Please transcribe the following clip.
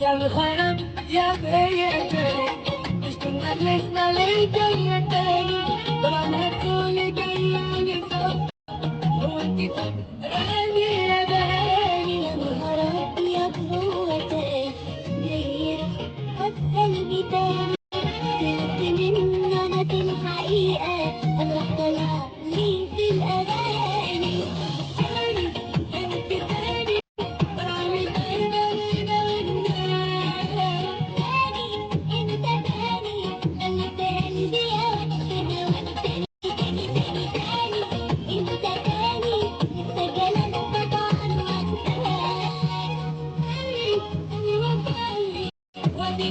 يا الغرام يا بيتي مش كنا لسنا للدنيا تاني طبعا هتقولي جايين سوا هو انتي فاكراني يا بهاني يا الغرام يا بروتي جاي قلبي تاني سمعت منك الحقيقة أنا طالعة لي في الأغاني تاني انت تاني بعمل أنا تاني انت تاني خلت قلبي يوقفنا والتاني تاني تاني تاني انت تاني سجلت طبعا وانت وادي